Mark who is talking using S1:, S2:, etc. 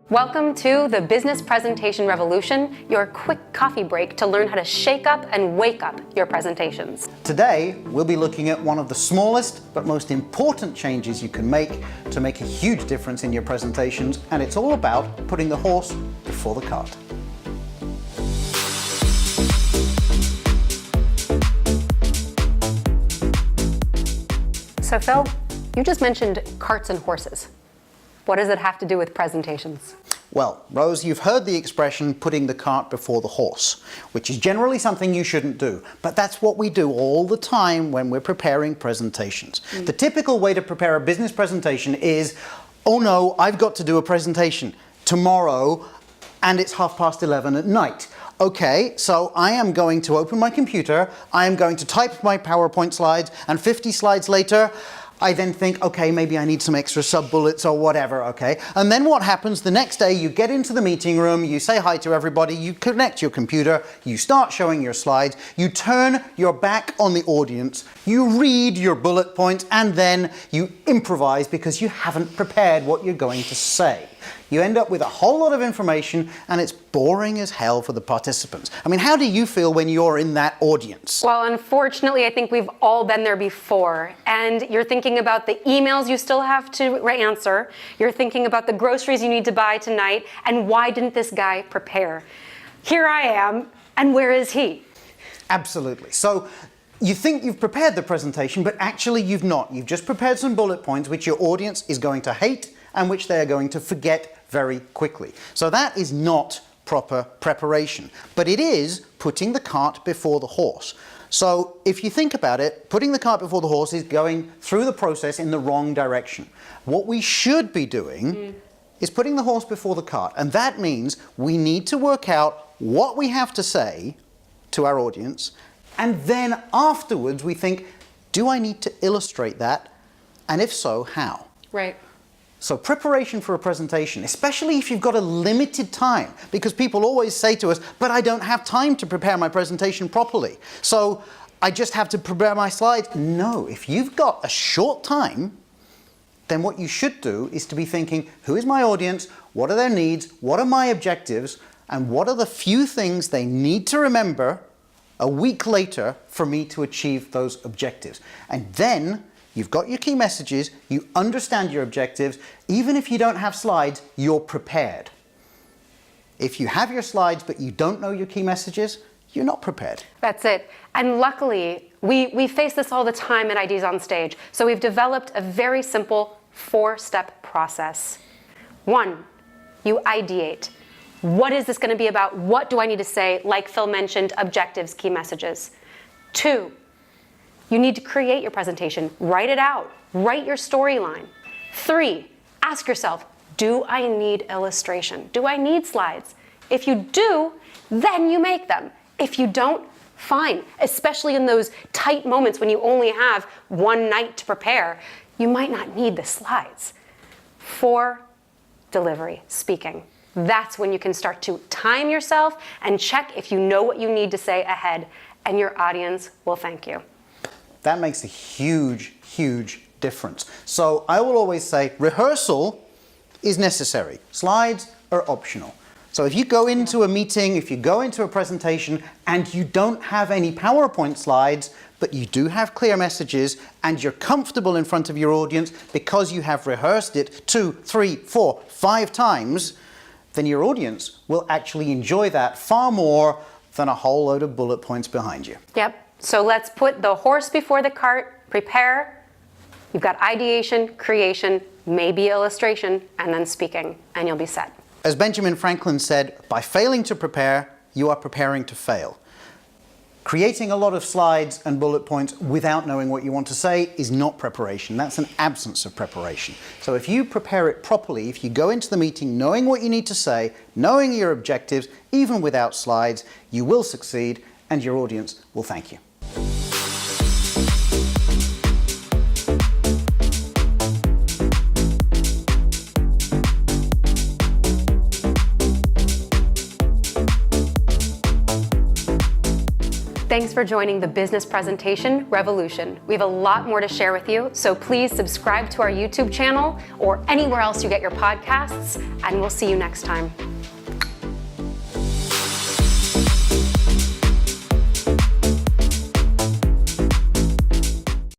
S1: Welcome to the Business Presentation Revolution, your quick coffee break to learn how to shake up and wake up your presentations.
S2: Today, we'll be looking at one of the smallest but most important changes you can make to make a huge difference in your presentations, and it's all about putting the horse before the cart.
S1: So Phil, you just mentioned carts and horses. What does it have to do with presentations?
S2: Well, Rose, you've heard the expression putting the cart before the horse, which is generally something you shouldn't do, but that's what we do all the time when we're preparing presentations. The typical way to prepare a business presentation is, oh no, I've got to do a presentation tomorrow and it's 11:30 at night. Okay, so I am going to open my computer, I am going to type my PowerPoint slides, and 50 slides later, I then think, okay, maybe I need some extra sub-bullets or whatever, okay? And then what happens the next day, you get into the meeting room, you say hi to everybody, you connect your computer, you start showing your slides, you turn your back on the audience, you read your bullet points, and then you improvise because you haven't prepared what you're going to say. You end up with a whole lot of information and it's boring as hell for the participants. I mean, how do you feel when you're in that audience?
S1: Well, unfortunately, I think we've all been there before. And you're thinking about the emails you still have to answer. You're thinking about the groceries you need to buy tonight. And why didn't this guy prepare? Here I am, and where is he?
S2: Absolutely. So you think you've prepared the presentation, but actually you've not. You've just prepared some bullet points which your audience is going to hate and which they are going to forget very quickly. So that is not proper preparation, but it is putting the cart before the horse. So if you think about it, putting the cart before the horse is going through the process in the wrong direction. What we should be doing is putting the horse before the cart, and that means we need to work out what we have to say to our audience, and then afterwards we think, do I need to illustrate that? And if so, how?
S1: Right.
S2: So preparation for a presentation, especially if you've got a limited time, because people always say to us, but I don't have time to prepare my presentation properly, so I just have to prepare my slides. No, if you've got a short time, then what you should do is to be thinking, who is my audience? What are their needs? What are my objectives? And what are the few things they need to remember a week later for me to achieve those objectives? And then you've got your key messages, you understand your objectives. Even if you don't have slides, you're prepared. If you have your slides but you don't know your key messages, you're not prepared.
S1: That's it. And luckily, we face this all the time at Ideas on Stage. So we've developed a very simple 4-step process. 1, you ideate. What is this going to be about? What do I need to say? Like Phil mentioned, objectives, key messages. 2, you need to create your presentation. Write it out. Write your storyline. 3, ask yourself, do I need illustration? Do I need slides? If you do, then you make them. If you don't, fine. Especially in those tight moments when you only have one night to prepare, you might not need the slides. 4, delivery, speaking. That's when you can start to time yourself and check if you know what you need to say ahead, and your audience will thank you.
S2: That makes a huge, huge difference. So I will always say rehearsal is necessary. Slides are optional. So if you go into a meeting, if you go into a presentation and you don't have any PowerPoint slides, but you do have clear messages and you're comfortable in front of your audience because you have rehearsed it 2, 3, 4, 5 times, then your audience will actually enjoy that far more than a whole load of bullet points behind you.
S1: Yep. So let's put the horse before the cart, prepare. You've got ideation, creation, maybe illustration, and then speaking, and you'll be set.
S2: As Benjamin Franklin said, by failing to prepare, you are preparing to fail. Creating a lot of slides and bullet points without knowing what you want to say is not preparation. That's an absence of preparation. So if you prepare it properly, if you go into the meeting knowing what you need to say, knowing your objectives, even without slides, you will succeed and your audience will thank you.
S1: Thanks for joining the Business Presentation Revolution. We have a lot more to share with you, so please subscribe to our YouTube channel or anywhere else you get your podcasts, and we'll see you next time.